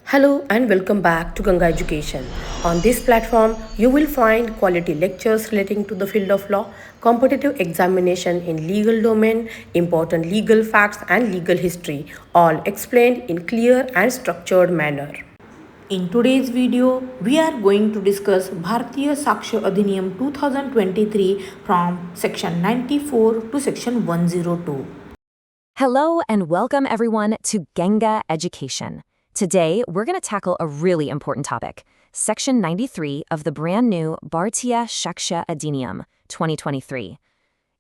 Hello and welcome back to Ganga Education. On this platform, you will find quality lectures relating to the field of law, competitive examination in legal domain, important legal facts and legal history, all explained in clear and structured manner. In today's video, we are going to discuss Bharatiya Sakshya Adhiniyam 2023 from section 94 to section 102. Hello and welcome everyone to Ganga Education. Today, we're going to tackle a really important topic, Section 93 of the brand new Bharatiya Sakshya Adhiniyam 2023.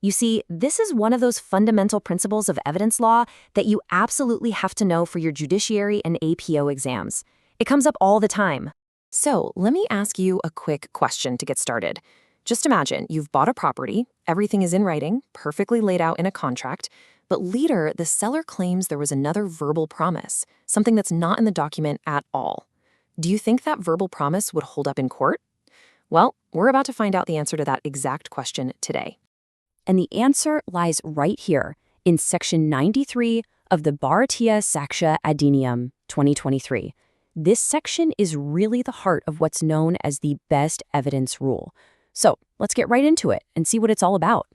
You see, this is one of those fundamental principles of evidence law that you absolutely have to know for your judiciary and APO exams. It comes up all the time. So, let me ask you a quick question to get started. Just imagine you've bought a property, everything is in writing, perfectly laid out in a contract, but later, the seller claims there was another verbal promise, something that's not in the document at all. Do you think that verbal promise would hold up in court? Well, we're about to find out the answer to that exact question today. And the answer lies right here in Section 93 of the Bharatiya Sakshya Adhiniyam 2023. This section is really the heart of what's known as the best evidence rule. So let's get right into it and see what it's all about.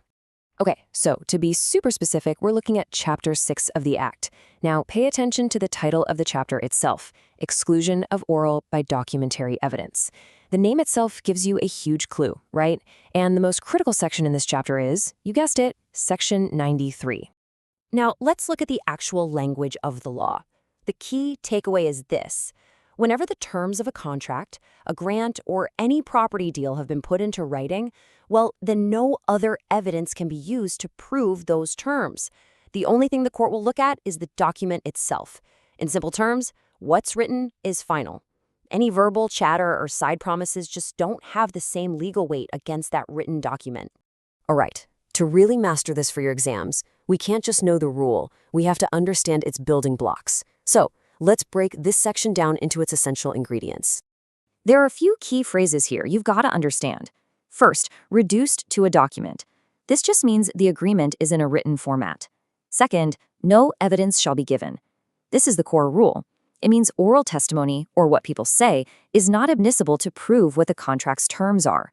Okay, so to be super specific, we're looking at Chapter 6 of the Act. Now, pay attention to the title of the chapter itself, Exclusion of Oral by Documentary Evidence. The name itself gives you a huge clue, right? And the most critical section in this chapter is, you guessed it, Section 93. Now, let's look at the actual language of the law. The key takeaway is this. Whenever the terms of a contract, a grant, or any property deal have been put into writing, well, then no other evidence can be used to prove those terms. The only thing the court will look at is the document itself. In simple terms, what's written is final. Any verbal chatter or side promises just don't have the same legal weight against that written document. All right, to really master this for your exams, we can't just know the rule. We have to understand its building blocks. So, let's break this section down into its essential ingredients. There are a few key phrases here you've got to understand. First, reduced to a document. This just means the agreement is in a written format. Second, no evidence shall be given. This is the core rule. It means oral testimony, or what people say, is not admissible to prove what the contract's terms are.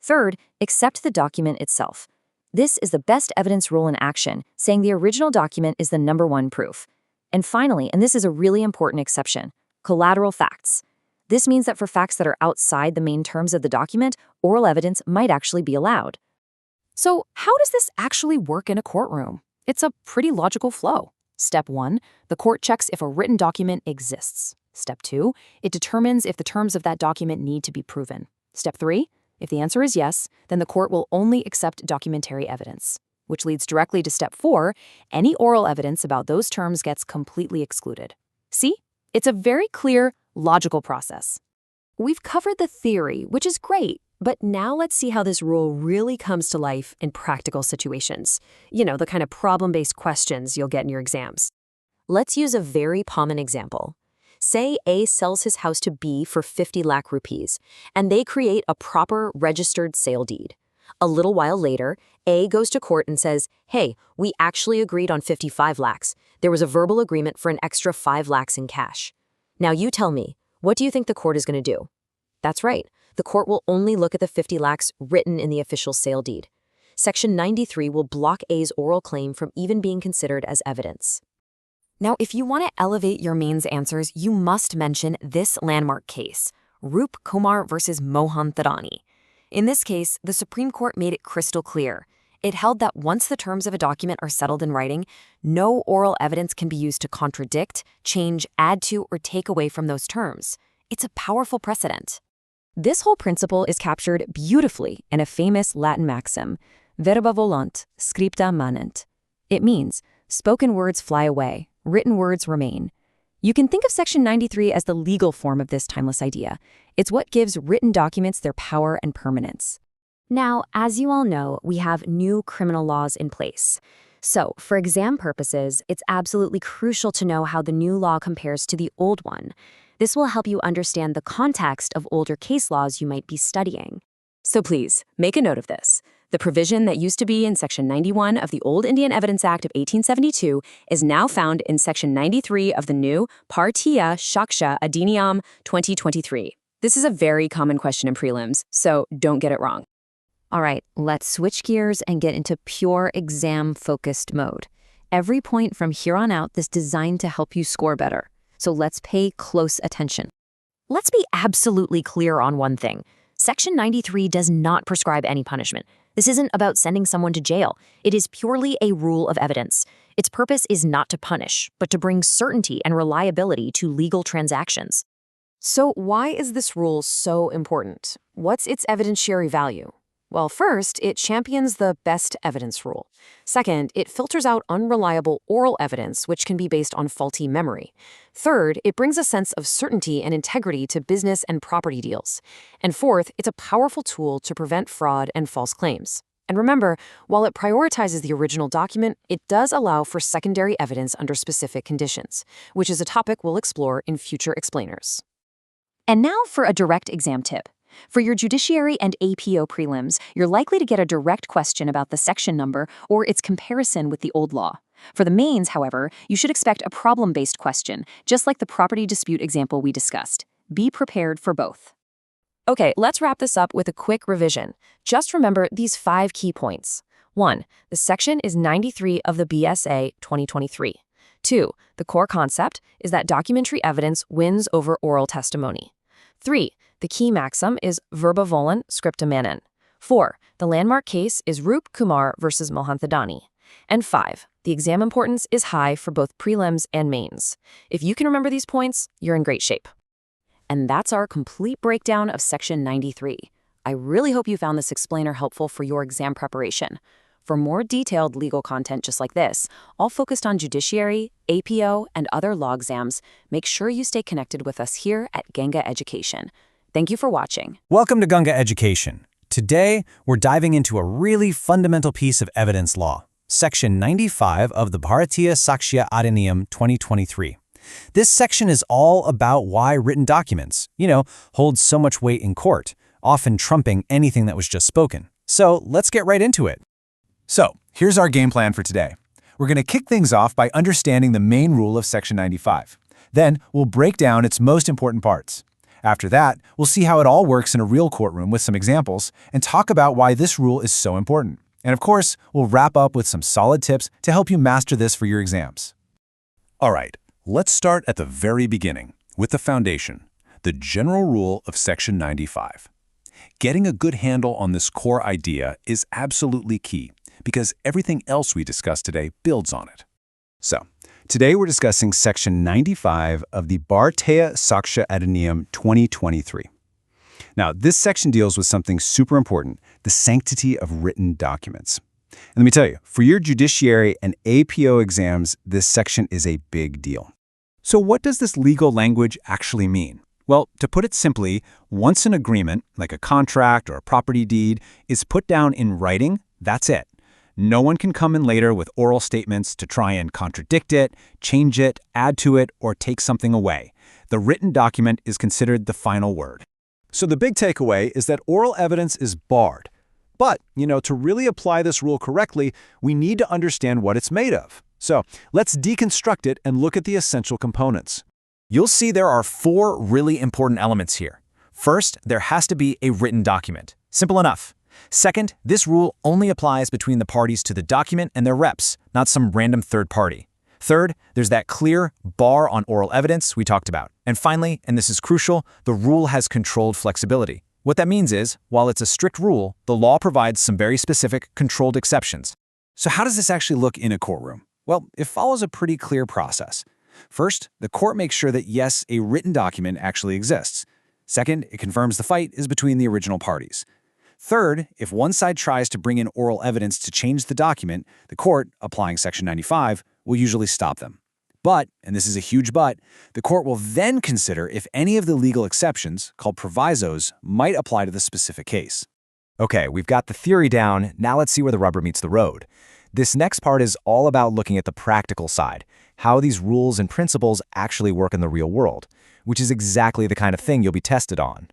Third, accept the document itself. This is the best evidence rule in action, saying the original document is the number one proof. And finally, and this is a really important exception, collateral facts. This means that for facts that are outside the main terms of the document, oral evidence might actually be allowed. So, how does this actually work in a courtroom? It's a pretty logical flow. Step 1, the court checks if a written document exists. Step 2, it determines if the terms of that document need to be proven. Step 3, if the answer is yes, then the court will only accept documentary evidence. Which leads directly to step 4, any oral evidence about those terms gets completely excluded. See? It's a very clear, logical process. We've covered the theory, which is great, but now let's see how this rule really comes to life in practical situations. You know, the kind of problem-based questions you'll get in your exams. Let's use a very common example. Say A sells his house to B for 50 lakh rupees, and they create a proper registered sale deed. A little while later, A goes to court and says, hey, we actually agreed on 55 lakhs. There was a verbal agreement for an extra 5 lakhs in cash. Now you tell me, what do you think the court is going to do? That's right. The court will only look at the 50 lakhs written in the official sale deed. Section 93 will block A's oral claim from even being considered as evidence. Now, if you want to elevate your mains answers, you must mention this landmark case, Roop Kumar versus Mohan Thadani. In this case, the Supreme Court made it crystal clear. It held that once the terms of a document are settled in writing, no oral evidence can be used to contradict, change, add to, or take away from those terms. It's a powerful precedent. This whole principle is captured beautifully in a famous Latin maxim, verba volant, scripta manent. It means, spoken words fly away, written words remain. You can think of Section 93 as the legal form of this timeless idea. It's what gives written documents their power and permanence. Now, as you all know, we have new criminal laws in place. So, for exam purposes, it's absolutely crucial to know how the new law compares to the old one. This will help you understand the context of older case laws you might be studying. So please, make a note of this. The provision that used to be in Section 91 of the old Indian Evidence Act of 1872 is now found in Section 93 of the new Bharatiya Sakshya Adhiniyam 2023. This is a very common question in prelims, so don't get it wrong. All right, let's switch gears and get into pure exam-focused mode. Every point from here on out is designed to help you score better. So let's pay close attention. Let's be absolutely clear on one thing. Section 93 does not prescribe any punishment. This isn't about sending someone to jail. It is purely a rule of evidence. Its purpose is not to punish, but to bring certainty and reliability to legal transactions. So why is this rule so important? What's its evidentiary value? Well, first, it champions the best evidence rule. Second, it filters out unreliable oral evidence, which can be based on faulty memory. Third, it brings a sense of certainty and integrity to business and property deals. And fourth, it's a powerful tool to prevent fraud and false claims. And remember, while it prioritizes the original document, it does allow for secondary evidence under specific conditions, which is a topic we'll explore in future explainers. And now for a direct exam tip. For your judiciary and APO prelims, you're likely to get a direct question about the section number or its comparison with the old law. For the mains, however, you should expect a problem-based question, just like the property dispute example we discussed. Be prepared for both. Okay, let's wrap this up with a quick revision. Just remember these 5 key points. 1. The section is 93 of the BSA 2023. 2. The core concept is that documentary evidence wins over oral testimony. 3. The key maxim is verba volant, scripta manent. 4. The landmark case is Roop Kumar versus Mohanthadani. And 5. The exam importance is high for both prelims and mains. If you can remember these points, you're in great shape. And that's our complete breakdown of Section 93. I really hope you found this explainer helpful for your exam preparation. For more detailed legal content just like this, all focused on judiciary, APO, and other law exams, make sure you stay connected with us here at Ganga Education. Thank you for watching. Welcome to Ganga Education. Today, we're diving into a really fundamental piece of evidence law, Section 95 of the Bharatiya Sakshya Adhiniyam 2023. This section is all about why written documents, hold so much weight in court, often trumping anything that was just spoken. So let's get right into it. So, here's our game plan for today. We're going to kick things off by understanding the main rule of Section 95. Then, we'll break down its most important parts. After that, we'll see how it all works in a real courtroom with some examples and talk about why this rule is so important. And of course, we'll wrap up with some solid tips to help you master this for your exams. All right, let's start at the very beginning with the foundation, the general rule of Section 95. Getting a good handle on this core idea is absolutely key because everything else we discussed today builds on it. So, today we're discussing Section 95 of the Bharatiya Sakshya Adhiniyam 2023. Now, this section deals with something super important, the sanctity of written documents. And let me tell you, for your judiciary and APO exams, this section is a big deal. So what does this legal language actually mean? Well, to put it simply, once an agreement, like a contract or a property deed, is put down in writing, that's it. No one can come in later with oral statements to try and contradict it, change it, add to it, or take something away. The written document is considered the final word. So the big takeaway is that oral evidence is barred. But, to really apply this rule correctly, we need to understand what it's made of. So let's deconstruct it and look at the essential components. You'll see there are 4 really important elements here. First, there has to be a written document. Simple enough. Second, this rule only applies between the parties to the document and their reps, not some random third party. Third, there's that clear bar on oral evidence we talked about. And finally, and this is crucial, the rule has controlled flexibility. What that means is, while it's a strict rule, the law provides some very specific controlled exceptions. So how does this actually look in a courtroom? Well, it follows a pretty clear process. First, the court makes sure that yes, a written document actually exists. Second, it confirms the fight is between the original parties. Third, if one side tries to bring in oral evidence to change the document, the court, applying Section 95, will usually stop them. But, and this is a huge but, the court will then consider if any of the legal exceptions, called provisos, might apply to the specific case. Okay, we've got the theory down, now let's see where the rubber meets the road. This next part is all about looking at the practical side, how these rules and principles actually work in the real world, which is exactly the kind of thing you'll be tested on.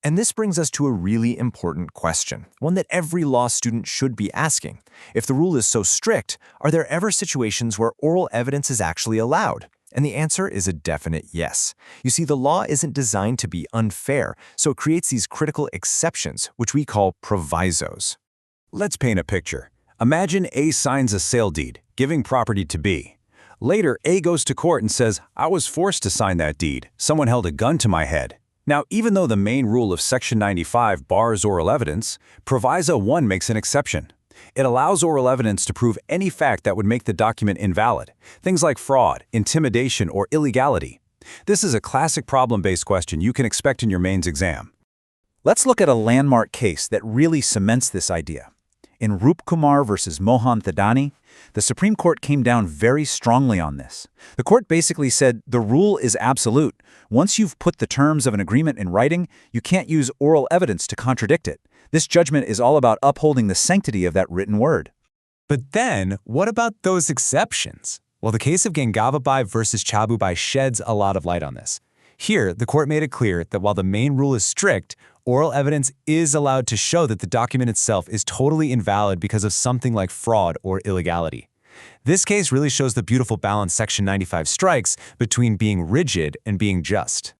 And this brings us to a really important question, one that every law student should be asking. If the rule is so strict, are there ever situations where oral evidence is actually allowed? And the answer is a definite yes. You see, the law isn't designed to be unfair, so it creates these critical exceptions, which we call provisos. Let's paint a picture. Imagine A signs a sale deed, giving property to B. Later, A goes to court and says, "I was forced to sign that deed. Someone held a gun to my head." Now, even though the main rule of Section 95 bars oral evidence, Proviso 1 makes an exception. It allows oral evidence to prove any fact that would make the document invalid, things like fraud, intimidation, or illegality. This is a classic problem-based question you can expect in your mains exam. Let's look at a landmark case that really cements this idea. In Rup Kumar versus Mohan Thadani, the Supreme Court came down very strongly on this. The court basically said the rule is absolute. Once you've put the terms of an agreement in writing, you can't use oral evidence to contradict it. This judgment is all about upholding the sanctity of that written word. But then, what about those exceptions? Well, the case of Gangababai versus Chabubai sheds a lot of light on this. Here, the court made it clear that while the main rule is strict, oral evidence is allowed to show that the document itself is totally invalid because of something like fraud or illegality. This case really shows the beautiful balance Section 95 strikes between being rigid and being just.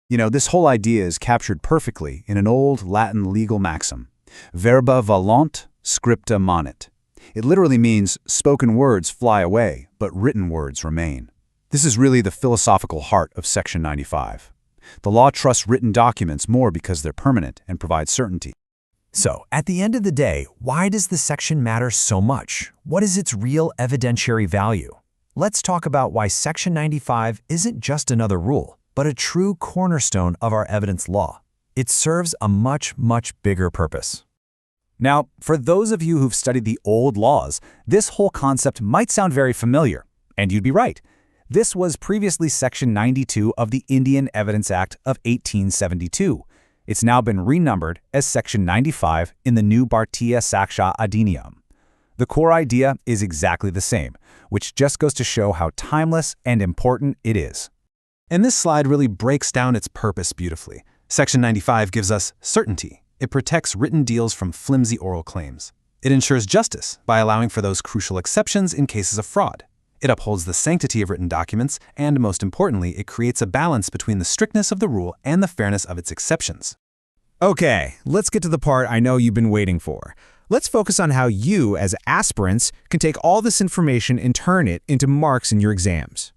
You know, this whole idea is captured perfectly in an old Latin legal maxim, verba valant, scripta manet. It literally means spoken words fly away, but written words remain. This is really the philosophical heart of Section 95. The law trusts written documents more because they're permanent and provide certainty. So, at the end of the day, why does the section matter so much? What is its real evidentiary value? Let's talk about why Section 95 isn't just another rule, but a true cornerstone of our evidence law. It serves a much bigger purpose. Now, for those of you who've studied the old laws, this whole concept might sound very familiar, and you'd be right. This was previously Section 92 of the Indian Evidence Act of 1872. It's now been renumbered as Section 95 in the new Bharatiya Sakshya Adhiniyam. The core idea is exactly the same, which just goes to show how timeless and important it is. And this slide really breaks down its purpose beautifully. Section 95 gives us certainty. It protects written deals from flimsy oral claims. It ensures justice by allowing for those crucial exceptions in cases of fraud. It upholds the sanctity of written documents, and most importantly, it creates a balance between the strictness of the rule and the fairness of its exceptions. Okay, let's get to the part I know you've been waiting for. Let's focus on how you, as aspirants, can take all this information and turn it into marks in your exams.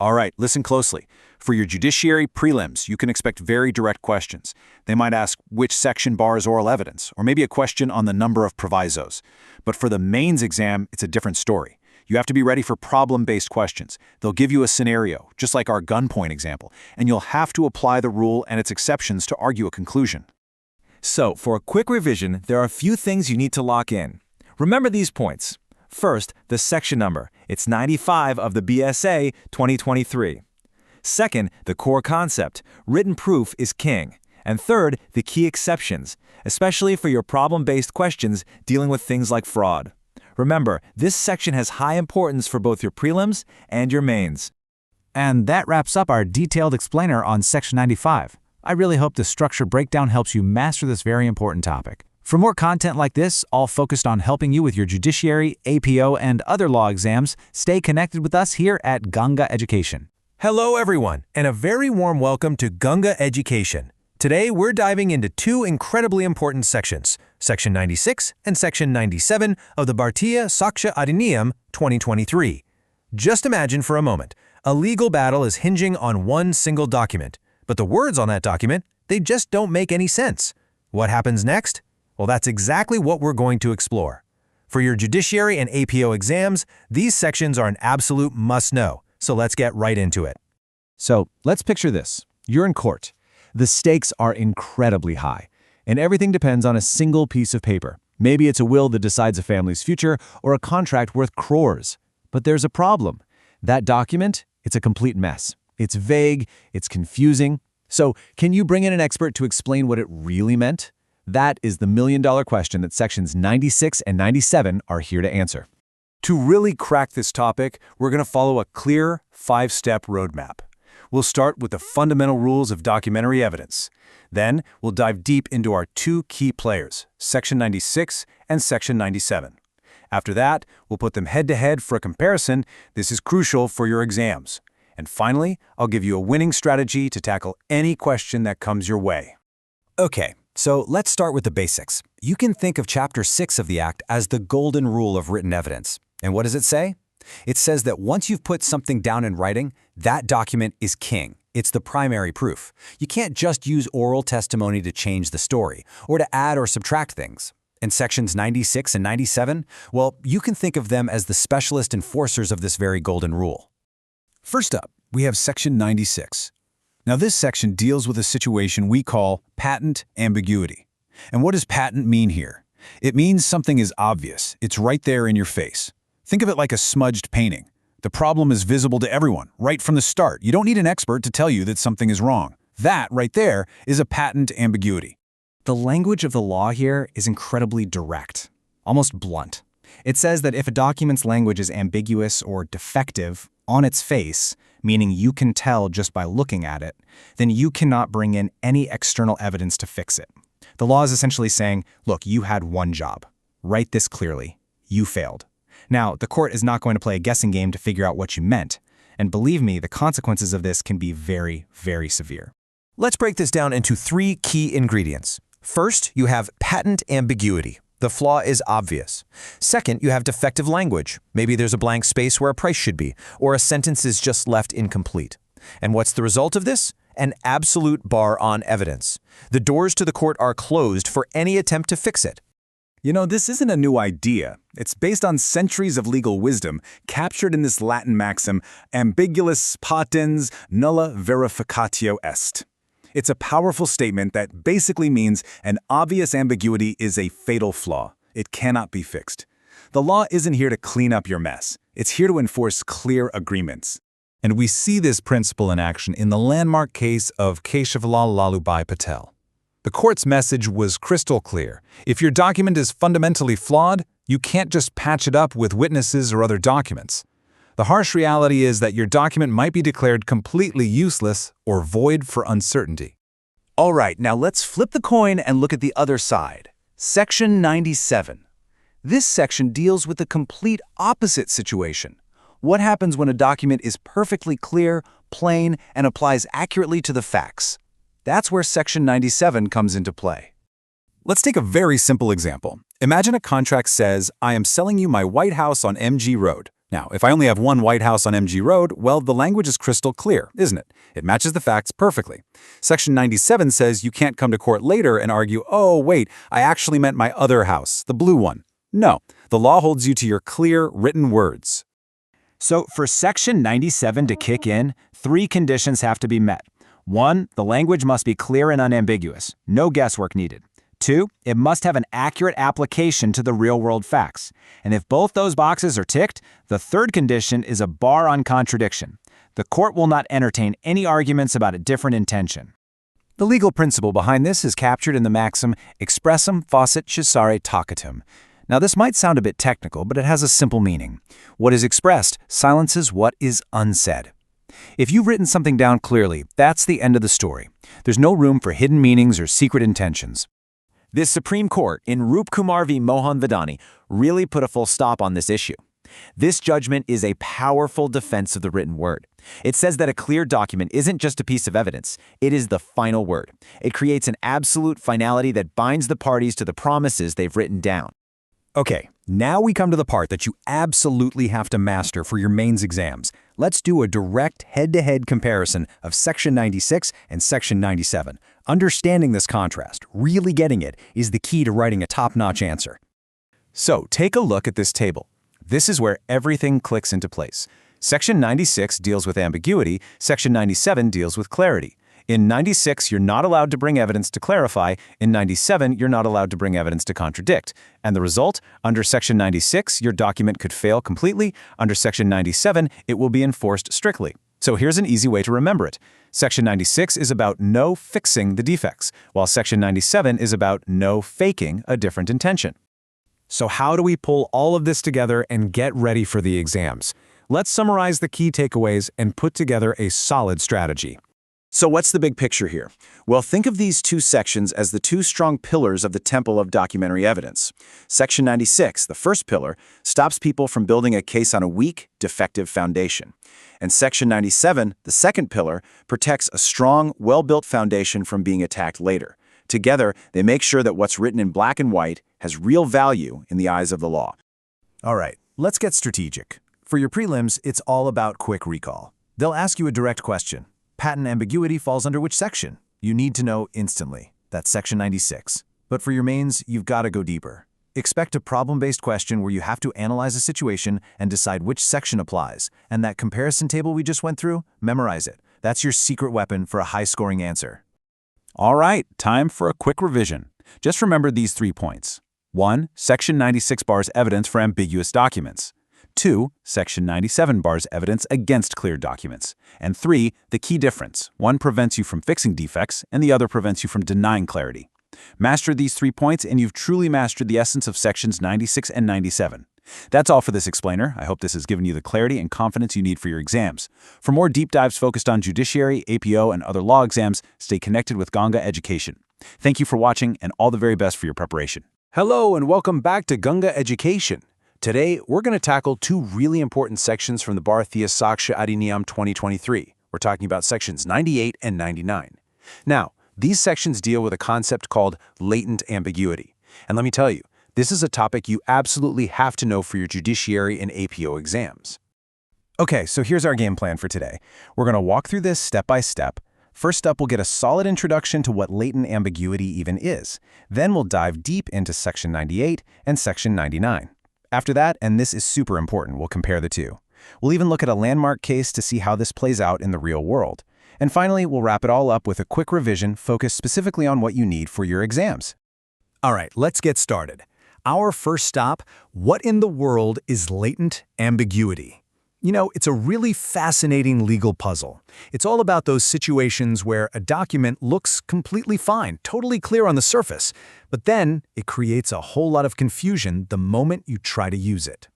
All right, listen closely. For your judiciary prelims, you can expect very direct questions. They might ask which section bars oral evidence, or maybe a question on the number of provisos. But for the mains exam, it's a different story. You have to be ready for problem-based questions. They'll give you a scenario, just like our gunpoint example, and you'll have to apply the rule and its exceptions to argue a conclusion. So, for a quick revision, there are a few things you need to lock in. Remember these points. First, the section number. It's 95 of the BSA 2023. Second, the core concept. Written proof is king. And third, the key exceptions, especially for your problem-based questions dealing with things like fraud. Remember, this section has high importance for both your prelims and your mains. And that wraps up our detailed explainer on Section 95. I really hope the structure breakdown helps you master this very important topic. For more content like this, all focused on helping you with your judiciary, APO, and other law exams, stay connected with us here at Ganga Education. Hello everyone, and a very warm welcome to Ganga Education. Today, we're diving into two incredibly important sections, Section 96 and Section 97 of the Bharatiya Sakshya Adhiniyam 2023. Just imagine for a moment, a legal battle is hinging on one single document, but the words on that document, they just don't make any sense. What happens next? Well, that's exactly what we're going to explore. For your judiciary and APO exams, these sections are an absolute must-know, so let's get right into it. So, let's picture this. You're in court. The stakes are incredibly high, and everything depends on a single piece of paper. Maybe it's a will that decides a family's future or a contract worth crores. But there's a problem. That document, it's a complete mess. It's vague, it's confusing. So, can you bring in an expert to explain what it really meant? That is the million-dollar question that Sections 96 and 97 are here to answer. To really crack this topic, we're going to follow a clear, 5-step roadmap. We'll start with the fundamental rules of documentary evidence. Then, we'll dive deep into our two key players, Section 96 and Section 97. After that, we'll put them head-to-head for a comparison. This is crucial for your exams. And finally, I'll give you a winning strategy to tackle any question that comes your way. Okay, so let's start with the basics. You can think of Chapter 6 of the Act as the golden rule of written evidence. And what does it say? It says that once you've put something down in writing, that document is king. It's the primary proof. You can't just use oral testimony to change the story, or to add or subtract things. In Sections 96 and 97, well, you can think of them as the specialist enforcers of this very golden rule. First up, we have Section 96. Now, this section deals with a situation we call patent ambiguity. And what does patent mean here? It means something is obvious. It's right there in your face. Think of it like a smudged painting. The problem is visible to everyone, right from the start. You don't need an expert to tell you that something is wrong. That, right there, is a patent ambiguity. The language of the law here is incredibly direct, almost blunt. It says that if a document's language is ambiguous or defective on its face, meaning you can tell just by looking at it, then you cannot bring in any external evidence to fix it. The law is essentially saying, look, you had one job. Write this clearly. You failed. Now, the court is not going to play a guessing game to figure out what you meant. And believe me, the consequences of this can be very, very severe. Let's break this down into three key ingredients. First, you have patent ambiguity. The flaw is obvious. Second, you have defective language. Maybe there's a blank space where a price should be, or a sentence is just left incomplete. And what's the result of this? An absolute bar on evidence. The doors to the court are closed for any attempt to fix it. You know, this isn't a new idea. It's based on centuries of legal wisdom captured in this Latin maxim, ambiguous patens nulla verificatio est. It's a powerful statement that basically means an obvious ambiguity is a fatal flaw. It cannot be fixed. The law isn't here to clean up your mess. It's here to enforce clear agreements. And we see this principle in action in the landmark case of Keshavalal Lalubhai Patel. The court's message was crystal clear. If your document is fundamentally flawed, you can't just patch it up with witnesses or other documents. The harsh reality is that your document might be declared completely useless or void for uncertainty. All right, now let's flip the coin and look at the other side. Section 97. This section deals with the complete opposite situation. What happens when a document is perfectly clear, plain, and applies accurately to the facts? That's where Section 97 comes into play. Let's take a very simple example. Imagine a contract says, I am selling you my White House on MG Road. Now, if I only have one White House on MG Road, well, the language is crystal clear, isn't it? It matches the facts perfectly. Section 97 says you can't come to court later and argue, oh, wait, I actually meant my other house, the blue one. No, the law holds you to your clear, written words. So for Section 97 to kick in, three conditions have to be met. 1, the language must be clear and unambiguous. No guesswork needed. 2, it must have an accurate application to the real-world facts. And if both those boxes are ticked, the third condition is a bar on contradiction. The court will not entertain any arguments about a different intention. The legal principle behind this is captured in the maxim expressum facit cessare tacitum. Now, this might sound a bit technical, but it has a simple meaning. What is expressed silences what is unsaid. If you've written something down clearly, that's the end of the story. There's no room for hidden meanings or secret intentions. This Supreme Court, in Rup Kumar v. Mohan Vidani, really put a full stop on this issue. This judgment is a powerful defense of the written word. It says that a clear document isn't just a piece of evidence, it is the final word. It creates an absolute finality that binds the parties to the promises they've written down. Okay, now we come to the part that you absolutely have to master for your mains exams. Let's do a direct head-to-head comparison of Section 96 and Section 97. Understanding this contrast, really getting it, is the key to writing a top-notch answer. So take a look at this table. This is where everything clicks into place. Section 96 deals with ambiguity, Section 97 deals with clarity. In 96, you're not allowed to bring evidence to clarify. In 97, you're not allowed to bring evidence to contradict. And the result? Under Section 96, your document could fail completely. Under Section 97, it will be enforced strictly. So here's an easy way to remember it. Section 96 is about no fixing the defects, while Section 97 is about no faking a different intention. So how do we pull all of this together and get ready for the exams? let's summarize the key takeaways and put together a solid strategy. So what's the big picture here? Well, think of these two sections as the two strong pillars of the temple of documentary evidence. Section 96, the first pillar, stops people from building a case on a weak, defective foundation. And Section 97, the second pillar, protects a strong, well-built foundation from being attacked later. Together, they make sure that what's written in black and white has real value in the eyes of the law. All right, let's get strategic. For your prelims, it's all about quick recall. They'll ask you a direct question. Patent ambiguity falls under which section? You need to know instantly. That's Section 96. But for your mains, you've got to go deeper. Expect a problem-based question where you have to analyze a situation and decide which section applies. And that comparison table we just went through, memorize it. That's your secret weapon for a high-scoring answer. All right, time for a quick revision. Just remember these 3 points. 1. Section 96 bars evidence for ambiguous documents. 2. Section 97 bars evidence against clear documents. And 3. The key difference. One prevents you from fixing defects, and the other prevents you from denying clarity. Master these 3 points, and you've truly mastered the essence of Sections 96 and 97. That's all for this explainer. I hope this has given you the clarity and confidence you need for your exams. For more deep dives focused on judiciary, APO, and other law exams, stay connected with Ganga Education. Thank you for watching, and all the very best for your preparation. Hello, and welcome back to Ganga Education. Today, we're going to tackle 2 really important sections from the Bharatiya Sakshya Adhiniyam 2023. We're talking about Sections 98 and 99. Now, these sections deal with a concept called latent ambiguity. And let me tell you, this is a topic you absolutely have to know for your judiciary and APO exams. Okay, so here's our game plan for today. We're going to walk through this step by step. First up, we'll get a solid introduction to what latent ambiguity even is. Then we'll dive deep into Section 98 and Section 99. After that, and this is super important, we'll compare the two. We'll even look at a landmark case to see how this plays out in the real world. And finally, we'll wrap it all up with a quick revision focused specifically on what you need for your exams. All right, let's get started. Our first stop, what in the world is latent ambiguity? You know, it's a really fascinating legal puzzle. It's all about those situations where a document looks completely fine, totally clear on the surface, but then it creates a whole lot of confusion the moment you try to use it.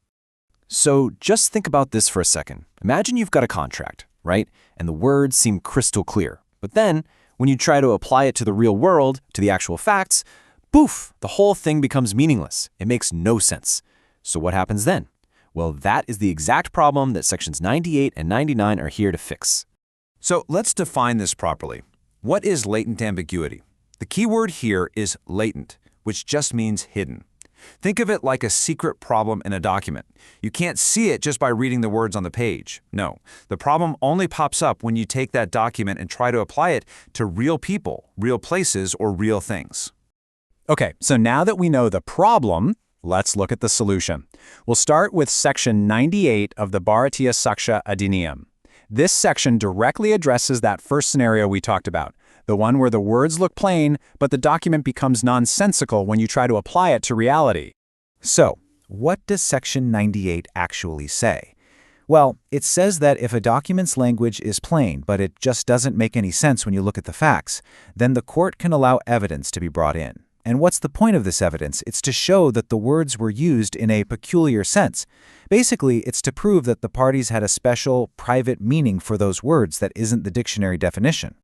So just think about this for a second. Imagine you've got a contract, right? And the words seem crystal clear. But then, when you try to apply it to the real world, to the actual facts, poof, the whole thing becomes meaningless. It makes no sense. So what happens then? Well, that is the exact problem that Sections 98 and 99 are here to fix. So let's define this properly. What is latent ambiguity? The key word here is latent, which just means hidden. Think of it like a secret problem in a document. You can't see it just by reading the words on the page. No, the problem only pops up when you take that document and try to apply it to real people, real places, or real things. Okay, so now that we know the problem, let's look at the solution. We'll start with Section 98 of the Bharatiya Sakshya Adhiniyam. This section directly addresses that first scenario we talked about, the one where the words look plain, but the document becomes nonsensical when you try to apply it to reality. So, what does Section 98 actually say? Well, it says that if a document's language is plain, but it just doesn't make any sense when you look at the facts, then the court can allow evidence to be brought in. And what's the point of this evidence? It's to show that the words were used in a peculiar sense. Basically, it's to prove that the parties had a special, private meaning for those words that isn't the dictionary definition.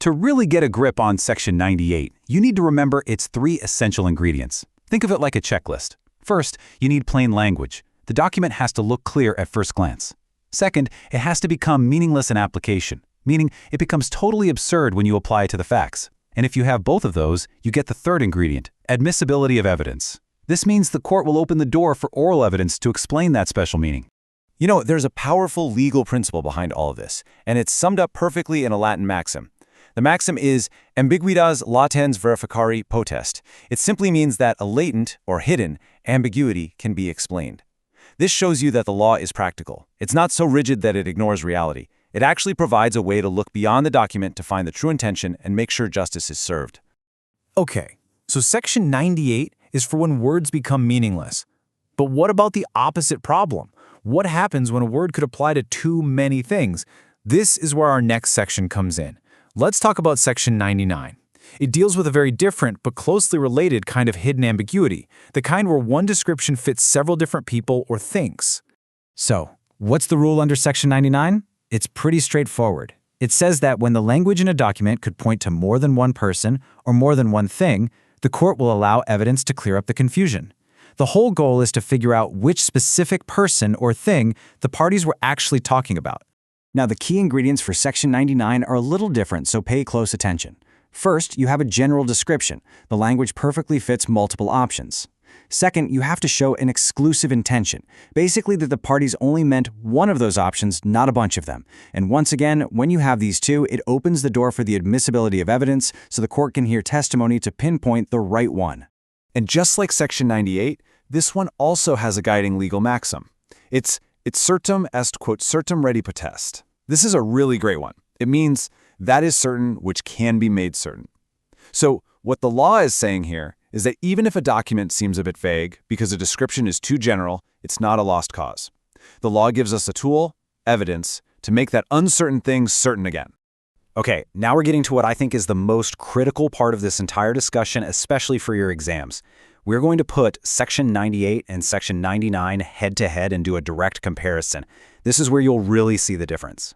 To really get a grip on Section 98, you need to remember its 3 essential ingredients. Think of it like a checklist. First, you need plain language. The document has to look clear at first glance. Second, it has to become meaningless in application, meaning it becomes totally absurd when you apply it to the facts. And if you have both of those, you get the third ingredient, admissibility of evidence. This means the court will open the door for oral evidence to explain that special meaning. You know, there's a powerful legal principle behind all of this, and it's summed up perfectly in a Latin maxim. The maxim is ambiguitas latens verificari potest. It simply means that a latent, or hidden, ambiguity can be explained. This shows you that the law is practical. It's not so rigid that it ignores reality. It actually provides a way to look beyond the document to find the true intention and make sure justice is served. Okay, so Section 98 is for when words become meaningless. But what about the opposite problem? What happens when a word could apply to too many things? This is where our next section comes in. Let's talk about Section 99. It deals with a very different but closely related kind of hidden ambiguity, the kind where one description fits several different people or things. So, What's the rule under Section 99? It's pretty straightforward. It says that when the language in a document could point to more than one person or more than one thing, the court will allow evidence to clear up the confusion. The whole goal is to figure out which specific person or thing the parties were actually talking about. Now, the key ingredients for Section 99 are a little different, so pay close attention. First, you have a general description. The language perfectly fits multiple options. Second, you have to show an exclusive intention, basically that the parties only meant one of those options, not a bunch of them. And once again, when you have these two, it opens the door for the admissibility of evidence so the court can hear testimony to pinpoint the right one. And just like Section 98, this one also has a guiding legal maxim. It's certum est quod certum redi potest. This is a really great one. It means that is certain which can be made certain. So what the law is saying here is that even if a document seems a bit vague because a description is too general, it's not a lost cause. The law gives us a tool, evidence, to make that uncertain thing certain again. Okay, now we're getting to what I think is the most critical part of this entire discussion, especially for your exams. We're going to put Section 98 and Section 99 head-to-head and do a direct comparison. This is where you'll really see the difference.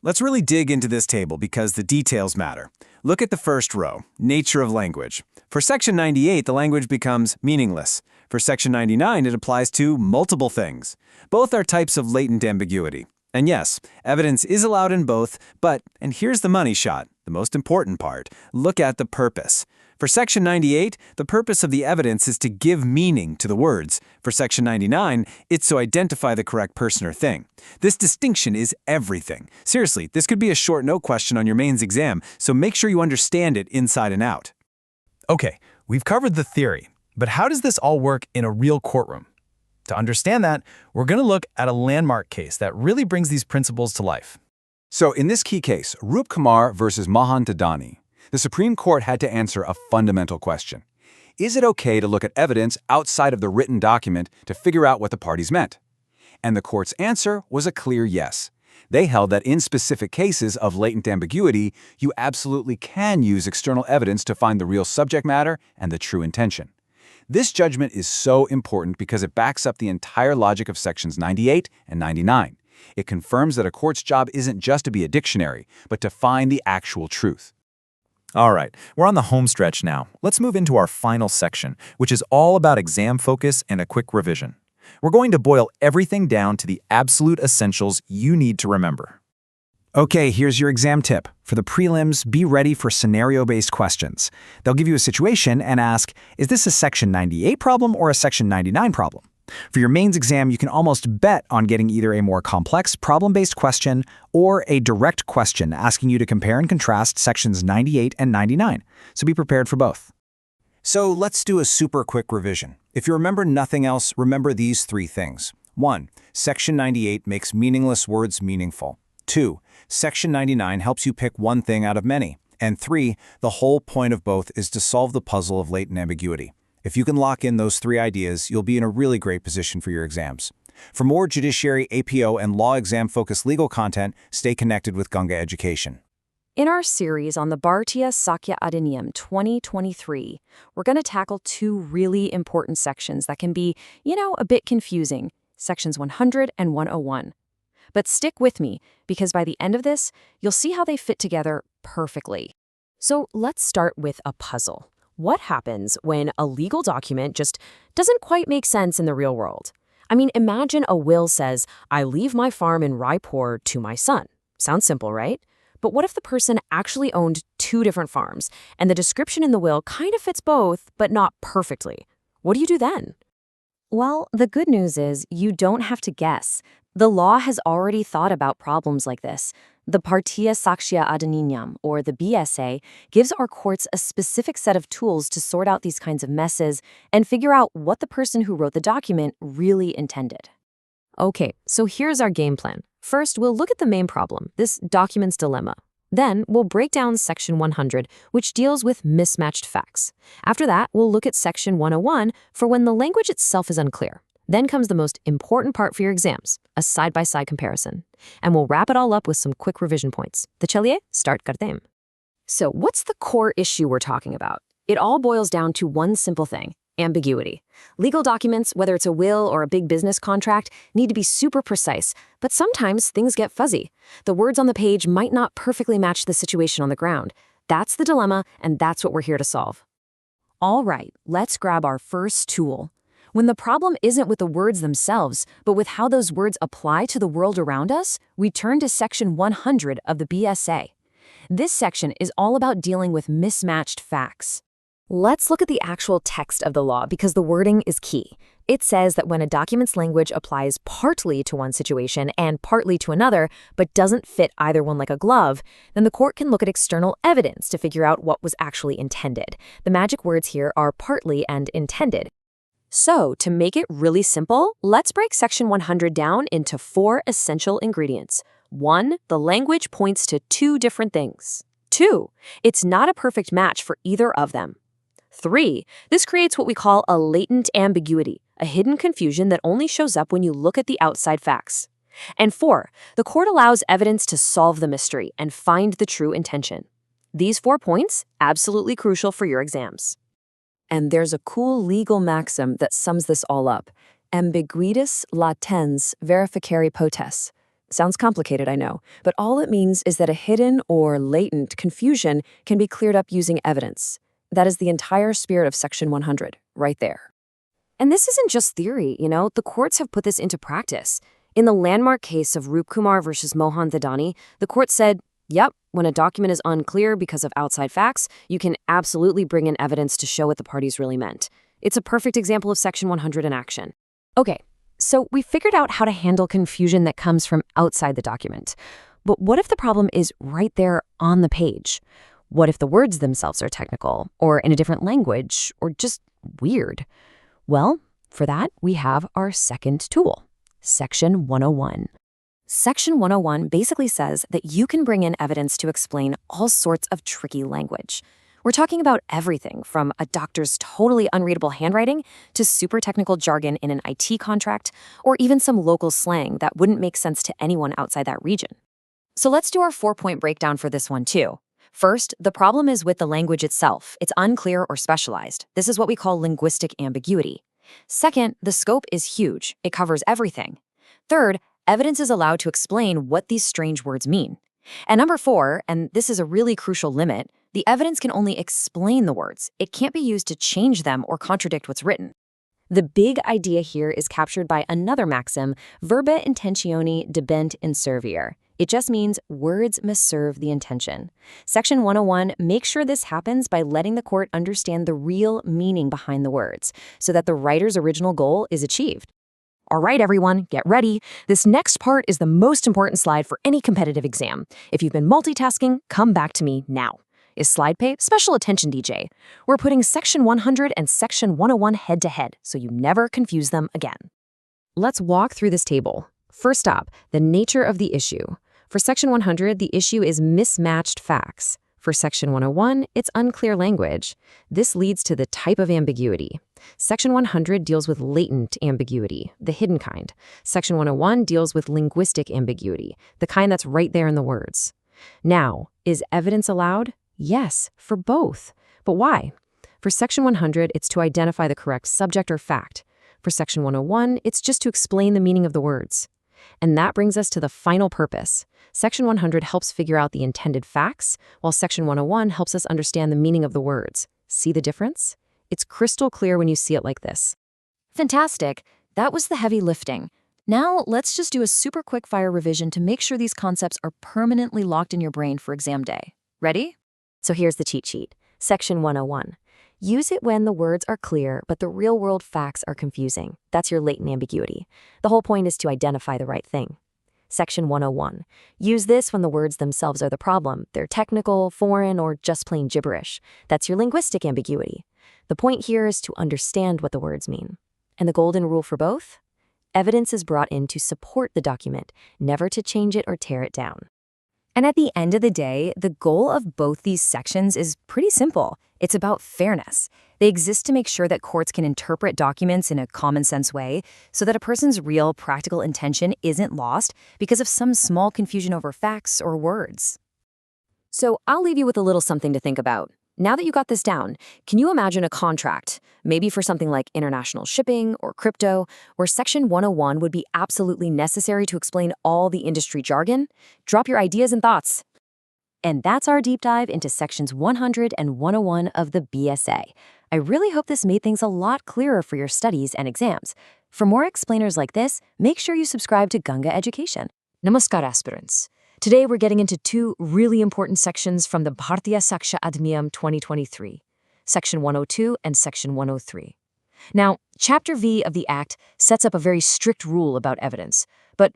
Let's really dig into this table because the details matter. Look at the first row, nature of language. For Section 98, the language becomes meaningless. For Section 99, it applies to multiple things. Both are types of latent ambiguity. And yes, evidence is allowed in both, but, and here's the money shot, the most important part, look at the purpose. For Section 98, the purpose of the evidence is to give meaning to the words. For Section 99, it's to identify the correct person or thing. This distinction is everything. Seriously, this could be a short note question on your mains exam, so make sure you understand it inside and out. Okay, we've covered the theory, but how does this all work in a real courtroom? To understand that, we're going to look at a landmark case that really brings these principles to life. So in this key case, Rup Kumar versus Mohan Tadani, the Supreme Court had to answer a fundamental question. Is it okay to look at evidence outside of the written document to figure out what the parties meant? And the court's answer was a clear yes. They held that in specific cases of latent ambiguity, you absolutely can use external evidence to find the real subject matter and the true intention. This judgment is so important because it backs up the entire logic of Sections 98 and 99. It confirms that a court's job isn't just to be a dictionary, but to find the actual truth. All right, we're on the home stretch now. Let's move into our final section, which is all about exam focus and a quick revision. We're going to boil everything down to the absolute essentials you need to remember. Okay, here's your exam tip. For the prelims, be ready for scenario-based questions. They'll give you a situation and ask, is this a Section 98 problem or a Section 99 problem? For your mains exam, you can almost bet on getting either a more complex problem-based question or a direct question asking you to compare and contrast Sections 98 and 99. So be prepared for both. So let's do a super quick revision. If you remember nothing else, remember these three things. 1. Section 98 makes meaningless words meaningful. 2. Section 99 helps you pick one thing out of many. And 3. The whole point of both is to solve the puzzle of latent ambiguity. If you can lock in those three ideas, you'll be in a really great position for your exams. For more judiciary, APO, and law exam-focused legal content, stay connected with Ganga Education. In our series on the Bharatiya Sakshya Adhiniyam 2023, we're going to tackle two really important sections that can be, a bit confusing, Sections 100 and 101. But stick with me, because by the end of this, you'll see how they fit together perfectly. So let's start with a puzzle. What happens when a legal document just doesn't quite make sense in the real world? I mean, imagine a will says, I leave my farm in Raipur to my son. Sounds simple, right? But what if the person actually owned two different farms, and the description in the will kind of fits both, but not perfectly? What do you do then? Well, the good news is you don't have to guess. The law has already thought about problems like this. The Bharatiya Sakshya Adhiniyam, or the BSA, gives our courts a specific set of tools to sort out these kinds of messes and figure out what the person who wrote the document really intended. Okay, so here's our game plan. First, we'll look at the main problem, this document's dilemma. Then, we'll break down Section 100, which deals with mismatched facts. After that, we'll look at Section 101 for when the language itself is unclear. Then comes the most important part for your exams, a side-by-side comparison. And we'll wrap it all up with some quick revision points. To chaliye, start karte hain. So what's the core issue we're talking about? It all boils down to one simple thing. ambiguity. Legal documents, whether it's a will or a big business contract, need to be super precise, but sometimes things get fuzzy. The words on the page might not perfectly match the situation on the ground. That's the dilemma, and that's what we're here to solve. All right, let's grab our first tool. When the problem isn't with the words themselves, but with how those words apply to the world around us, we turn to Section 100 of the BSA. This section is all about dealing with mismatched facts. Let's look at the actual text of the law because the wording is key. It says that when a document's language applies partly to one situation and partly to another, but doesn't fit either one like a glove, then the court can look at external evidence to figure out what was actually intended. The magic words here are partly and intended. So, to make it really simple, let's break Section 100 down into 4 essential ingredients. 1, the language points to 2 different things. 2, it's not a perfect match for either of them. 3, this creates what we call a latent ambiguity, a hidden confusion that only shows up when you look at the outside facts. And 4, the court allows evidence to solve the mystery and find the true intention. These 4 points, absolutely crucial for your exams. And there's a cool legal maxim that sums this all up. Ambiguitas latens verificare potes. Sounds complicated, I know, but all it means is that a hidden or latent confusion can be cleared up using evidence. That is the entire spirit of Section 100, right there. And this isn't just theory, the courts have put this into practice. In the landmark case of Roop Kumar versus Mohan Thadani, the court said, yep, when a document is unclear because of outside facts, you can absolutely bring in evidence to show what the parties really meant. It's a perfect example of Section 100 in action. Okay, so we figured out how to handle confusion that comes from outside the document. But what if the problem is right there on the page? What if the words themselves are technical, or in a different language, or just weird? Well, for that, we have our second tool, Section 101. Section 101 basically says that you can bring in evidence to explain all sorts of tricky language. We're talking about everything from a doctor's totally unreadable handwriting to super technical jargon in an IT contract, or even some local slang that wouldn't make sense to anyone outside that region. So let's do our 4-point breakdown for this one too. First, the problem is with the language itself. It's unclear or specialized. This is what we call linguistic ambiguity. Second, the scope is huge. It covers everything. Third, evidence is allowed to explain what these strange words mean. And number 4, and this is a really crucial limit, the evidence can only explain the words. It can't be used to change them or contradict what's written. The big idea here is captured by another maxim, verba intentione debent in serviere. It just means words must serve the intention. Section 101 makes sure this happens by letting the court understand the real meaning behind the words, so that the writer's original goal is achieved. All right, everyone, get ready. This next part is the most important slide for any competitive exam. If you've been multitasking, come back to me now. Is slide pay? Special attention, DJ. We're putting Section 100 and Section 101 head-to-head, so you never confuse them again. Let's walk through this table. First up, the nature of the issue. For Section 100, the issue is mismatched facts. For Section 101, it's unclear language. This leads to the type of ambiguity. Section 100 deals with latent ambiguity, the hidden kind. Section 101 deals with linguistic ambiguity, the kind that's right there in the words. Now, is evidence allowed? Yes, for both. But why? For Section 100, it's to identify the correct subject or fact. For Section 101, it's just to explain the meaning of the words. And that brings us to the final purpose. Section 100 helps figure out the intended facts, while Section 101 helps us understand the meaning of the words. See the difference? It's crystal clear when you see it like this. Fantastic. That was the heavy lifting. Now, let's just do a super quick fire revision to make sure these concepts are permanently locked in your brain for exam day. Ready? So here's the cheat sheet. Section 101. Use it when the words are clear, but the real-world facts are confusing. That's your latent ambiguity. The whole point is to identify the right thing. Section 101. Use this when the words themselves are the problem. They're technical, foreign, or just plain gibberish. That's your linguistic ambiguity. The point here is to understand what the words mean. And the golden rule for both? Evidence is brought in to support the document, never to change it or tear it down. And at the end of the day, the goal of both these sections is pretty simple. It's about fairness. They exist to make sure that courts can interpret documents in a common-sense way so that a person's real practical intention isn't lost because of some small confusion over facts or words. So I'll leave you with a little something to think about. Now that you got this down, can you imagine a contract, maybe for something like international shipping or crypto, where Section 101 would be absolutely necessary to explain all the industry jargon? Drop your ideas and thoughts. And that's our deep dive into Sections 100 and 101 of the BSA. I really hope this made things a lot clearer for your studies and exams. For more explainers like this, make sure you subscribe to Ganga Education. Namaskar, aspirants. Today we're getting into two really important sections from the Bharatiya Sakshya Adhiniyam 2023, Section 102 and Section 103. Now, Chapter V of the Act sets up a very strict rule about evidence. But,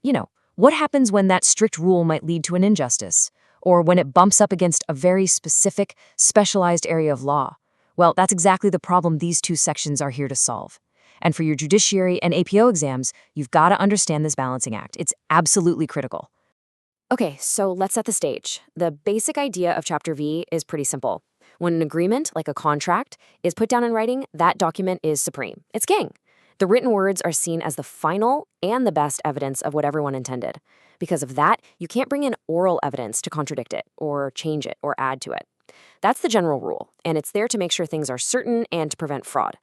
what happens when that strict rule might lead to an injustice? Or when it bumps up against a very specific, specialized area of law? Well, that's exactly the problem these two sections are here to solve. And for your judiciary and APO exams, you've got to understand this balancing act. It's absolutely critical. Okay, so let's set the stage. The basic idea of Chapter V is pretty simple. When an agreement, like a contract, is put down in writing, that document is supreme. It's king. The written words are seen as the final and the best evidence of what everyone intended. Because of that, you can't bring in oral evidence to contradict it, or change it, or add to it. That's the general rule, and it's there to make sure things are certain and to prevent fraud.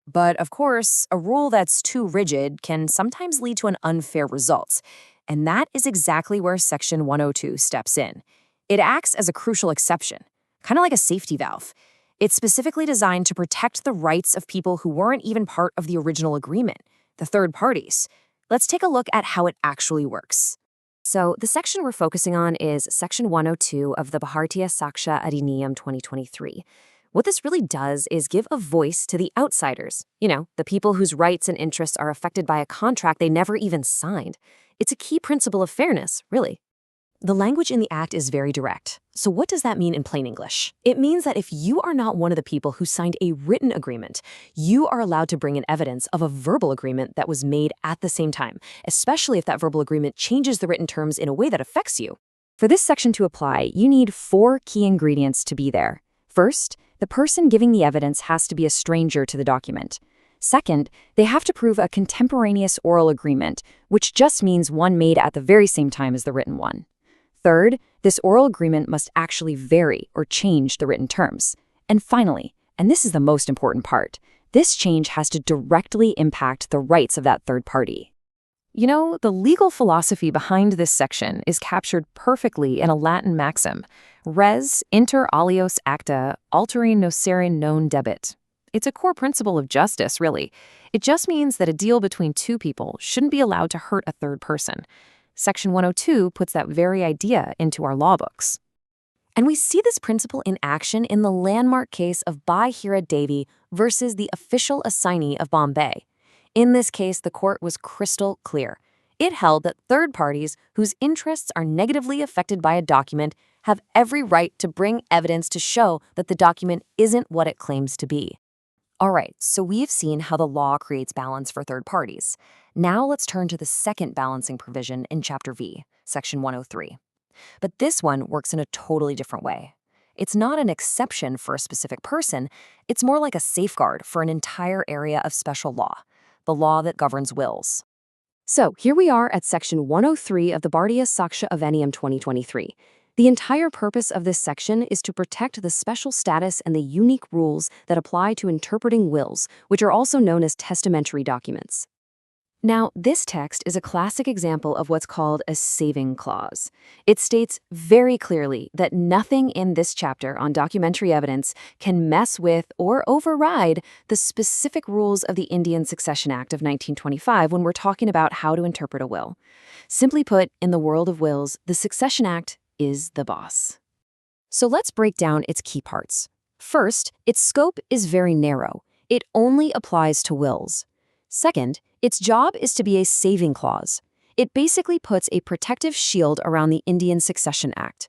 But of course, a rule that's too rigid can sometimes lead to an unfair result. And that is exactly where Section 102 steps in. It acts as a crucial exception, kind of like a safety valve. It's specifically designed to protect the rights of people who weren't even part of the original agreement, the third parties. Let's take a look at how it actually works. So the section we're focusing on is Section 102 of the Bharatiya Sakshya Adhiniyam 2023. What this really does is give a voice to the outsiders, the people whose rights and interests are affected by a contract they never even signed. It's a key principle of fairness, really. The language in the Act is very direct. So what does that mean in plain English? It means that if you are not one of the people who signed a written agreement, you are allowed to bring in evidence of a verbal agreement that was made at the same time, especially if that verbal agreement changes the written terms in a way that affects you. For this section to apply, you need 4 key ingredients to be there. First, the person giving the evidence has to be a stranger to the document. Second, they have to prove a contemporaneous oral agreement, which just means one made at the very same time as the written one. Third, this oral agreement must actually vary or change the written terms. And finally, and this is the most important part, this change has to directly impact the rights of that third party. The legal philosophy behind this section is captured perfectly in a Latin maxim, res inter alios acta alteri nocere non debet. It's a core principle of justice, really. It just means that a deal between two people shouldn't be allowed to hurt a third person. Section 102 puts that very idea into our law books. And we see this principle in action in the landmark case of Bharatiya Devi versus the official assignee of Bombay. In this case, the court was crystal clear. It held that third parties whose interests are negatively affected by a document have every right to bring evidence to show that the document isn't what it claims to be. All right, so we've seen how the law creates balance for third parties. Now let's turn to the second balancing provision in Chapter V, Section 103. But this one works in a totally different way. It's not an exception for a specific person, it's more like a safeguard for an entire area of special law, the law that governs wills. So here we are at Section 103 of the Bharatiya Sakshya Adhiniyam 2023. The entire purpose of this section is to protect the special status and the unique rules that apply to interpreting wills, which are also known as testamentary documents. Now, this text is a classic example of what's called a saving clause. It states very clearly that nothing in this chapter on documentary evidence can mess with or override the specific rules of the Indian Succession Act of 1925 when we're talking about how to interpret a will. Simply put, in the world of wills, the Succession Act is the boss. So let's break down its key parts. First, its scope is very narrow. It only applies to wills. Second, its job is to be a saving clause. It basically puts a protective shield around the Indian Succession Act.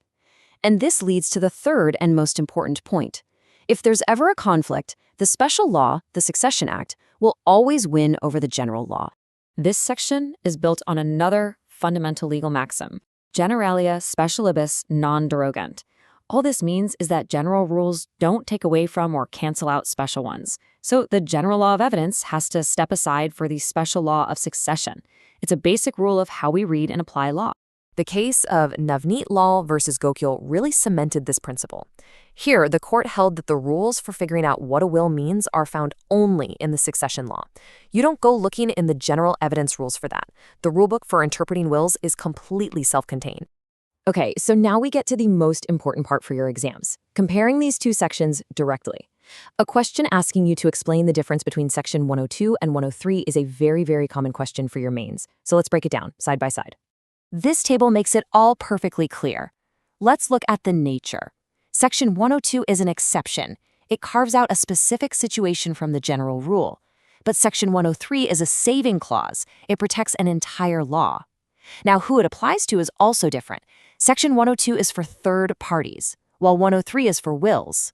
And this leads to the third and most important point. If there's ever a conflict, the special law, the Succession Act, will always win over the general law. This section is built on another fundamental legal maxim, generalia specialibus non derogant. All this means is that general rules don't take away from or cancel out special ones. So the general law of evidence has to step aside for the special law of succession. It's a basic rule of how we read and apply law. The case of Navneet Lal versus Gokul really cemented this principle. Here, the court held that the rules for figuring out what a will means are found only in the succession law. You don't go looking in the general evidence rules for that. The rulebook for interpreting wills is completely self-contained. Okay, so now we get to the most important part for your exams, comparing these two sections directly. A question asking you to explain the difference between Section 102 and 103 is a very, very common question for your mains. So let's break it down, side by side. This table makes it all perfectly clear. Let's look at the nature. Section 102 is an exception. It carves out a specific situation from the general rule. But Section 103 is a saving clause. It protects an entire law. Now, who it applies to is also different. Section 102 is for third parties, while 103 is for wills.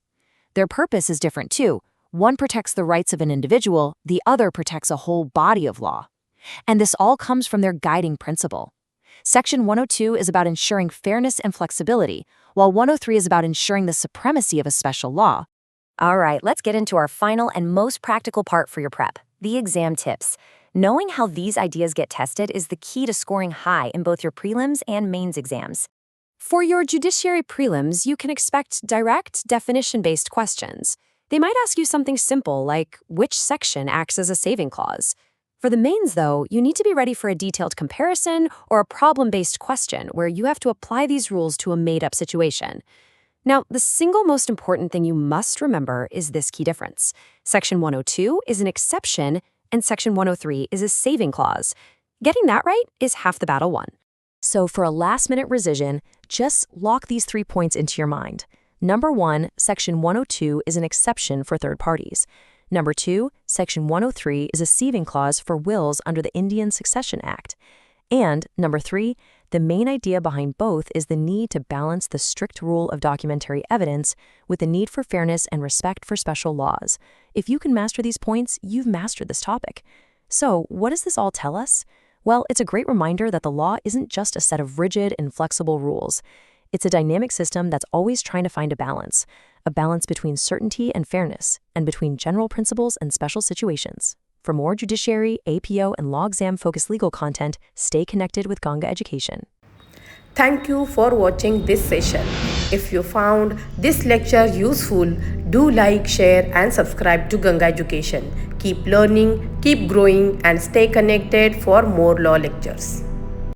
Their purpose is different too. One protects the rights of an individual, the other protects a whole body of law. And this all comes from their guiding principle. Section 102 is about ensuring fairness and flexibility, while 103 is about ensuring the supremacy of a special law. All right, let's get into our final and most practical part for your prep, the exam tips. Knowing how these ideas get tested is the key to scoring high in both your prelims and mains exams. For your judiciary prelims, you can expect direct, definition-based questions. They might ask you something simple like, which section acts as a saving clause? For the mains, though, you need to be ready for a detailed comparison or a problem-based question where you have to apply these rules to a made-up situation. Now, the single most important thing you must remember is this key difference. Section 102 is an exception, and Section 103 is a saving clause. Getting that right is half the battle won. So for a last-minute revision, just lock these 3 points into your mind. Number 1, Section 102 is an exception for third parties. Number 2, Section 103 is a saving clause for wills under the Indian Succession Act. And number 3, the main idea behind both is the need to balance the strict rule of documentary evidence with the need for fairness and respect for special laws. If you can master these points, you've mastered this topic. So, what does this all tell us? Well, it's a great reminder that the law isn't just a set of rigid, inflexible rules. It's a dynamic system that's always trying to find a balance between certainty and fairness, and between general principles and special situations. For more judiciary, APO, and law exam-focused legal content, stay connected with Ganga Education. Thank you for watching this session. If you found this lecture useful, do like, share, and subscribe to Ganga Education. Keep learning, keep growing, and stay connected for more law lectures.